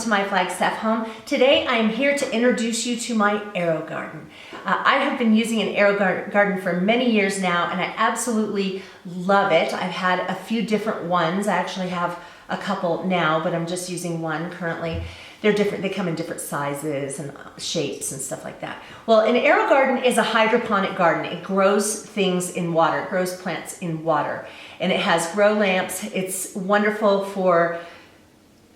to my Flagstaff home. Today I am here to introduce you to my AeroGarden. I have been using an AeroGarden for many years now and I absolutely love it. I've had a few different ones. I actually have a couple now, but I'm just using one currently. They're different, they come in different sizes and shapes and stuff like that. Well, an AeroGarden is a hydroponic garden. It grows things in water, it grows plants in water. And it has grow lamps. It's wonderful for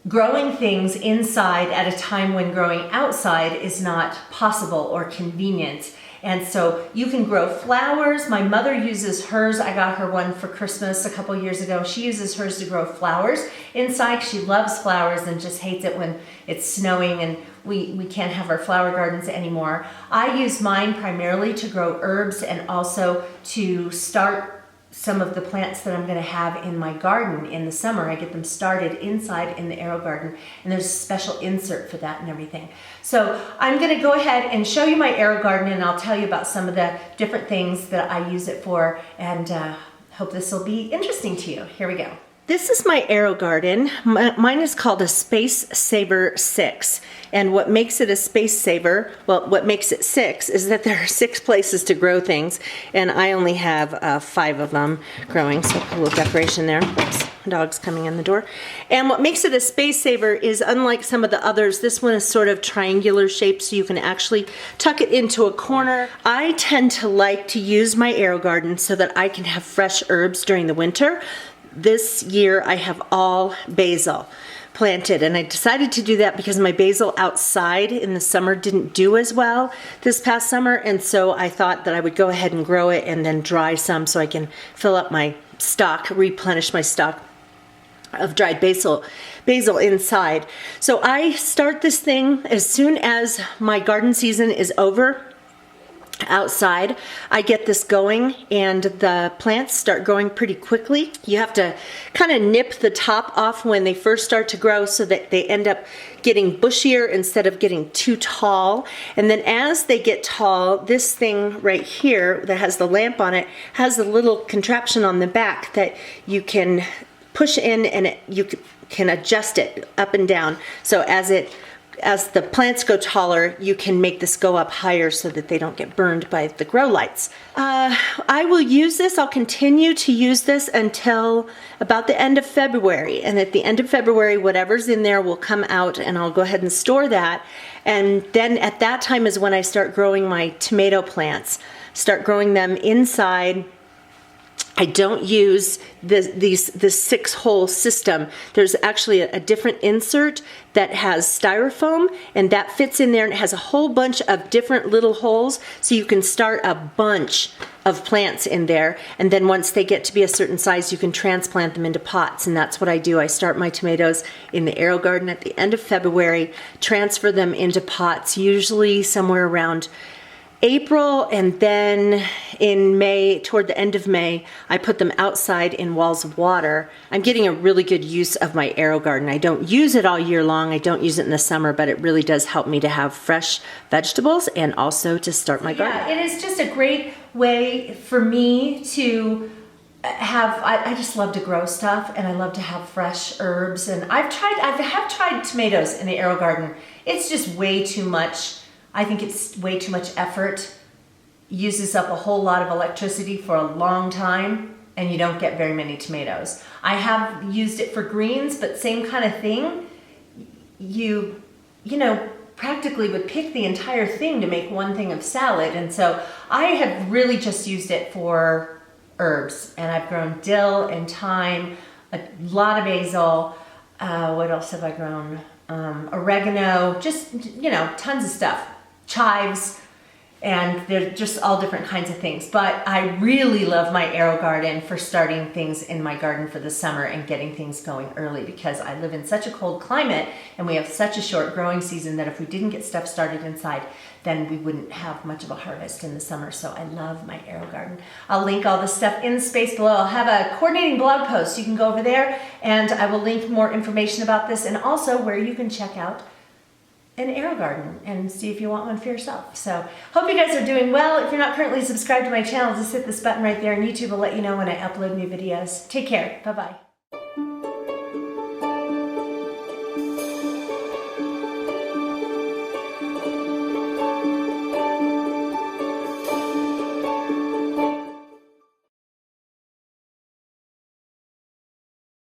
growing things inside at a time when growing outside is not possible or convenient. And so you can grow flowers. My mother uses hers. I got her one for Christmas a couple years ago. She uses hers to grow flowers inside. She loves flowers and just hates it when it's snowing and we can't have our flower gardens anymore. I use mine primarily to grow herbs and also to start some of the plants that I'm going to have in my garden in the summer. I get them started inside in the AeroGarden, and there's a special insert for that and everything. So I'm going to go ahead and show you my AeroGarden, and I'll tell you about some of the different things that I use it for, and hope this will be interesting to you. Here we go. This is my AeroGarden. Mine is called a Space Saver 6. And what makes it a space saver, well, what makes it 6 is that there are 6 places to grow things. And I only have 5 of them growing, so a little decoration there. Oops, dog's coming in the door. And what makes it a space saver is, unlike some of the others, this one is sort of triangular shaped, so you can actually tuck it into a corner. I tend to like to use my AeroGarden so that I can have fresh herbs during the winter. This year I have all basil planted, and I decided to do that because my basil outside in the summer didn't do as well this past summer, and so I thought that I would go ahead and grow it and then dry some so I can fill up my stock, replenish my stock of dried basil inside. So I start this thing as soon as my garden season is over. Outside, I get this going and the plants start growing pretty quickly. You have to kind of nip the top off when they first start to grow so that they end up getting bushier instead of getting too tall. And then as they get tall, this thing right here that has the lamp on it has a little contraption on the back that you can push in, and you can adjust it up and down. So as the plants go taller, you can make this go up higher so that they don't get burned by the grow lights. I will use this, I'll continue to use this until about the end of February. And at the end of February, whatever's in there will come out and I'll go ahead and store that. And then at that time is when I start growing my tomato plants. Start growing them inside. I don't use this 6-hole system. There's actually a different insert that has styrofoam, and that fits in there, and it has a whole bunch of different little holes, so you can start a bunch of plants in there, and then once they get to be a certain size, you can transplant them into pots, and that's what I do. I start my tomatoes in the AeroGarden at the end of February, transfer them into pots, usually somewhere around April, and then in May, toward the end of May, I put them outside in walls of water. I'm getting a really good use of my AeroGarden. I don't use it all year long. I don't use it in the summer, but it really does help me to have fresh vegetables and also to start my garden. Yeah, it is just a great way for me to have, I just love to grow stuff, and I love to have fresh herbs. And I have tried tomatoes in the AeroGarden. It's just way too much. I think it's way too much effort, uses up a whole lot of electricity for a long time, and you don't get very many tomatoes. I have used it for greens, but same kind of thing. You know, practically would pick the entire thing to make one thing of salad, and so I have really just used it for herbs, and I've grown dill and thyme, a lot of basil. What else have I grown? Oregano, just, you know, tons of stuff. Chives, and they're just all different kinds of things. But I really love my AeroGarden for starting things in my garden for the summer and getting things going early, because I live in such a cold climate and we have such a short growing season that if we didn't get stuff started inside, then we wouldn't have much of a harvest in the summer. So I love my AeroGarden. I'll link all this stuff in the space below. I'll have a coordinating blog post. You can go over there and I will link more information about this, and also where you can check out an AeroGarden and see if you want one for yourself. So hope you guys are doing well. If you're not currently subscribed to my channel, just hit this button right there, and YouTube will let you know when I upload new videos. Take care. Bye-bye.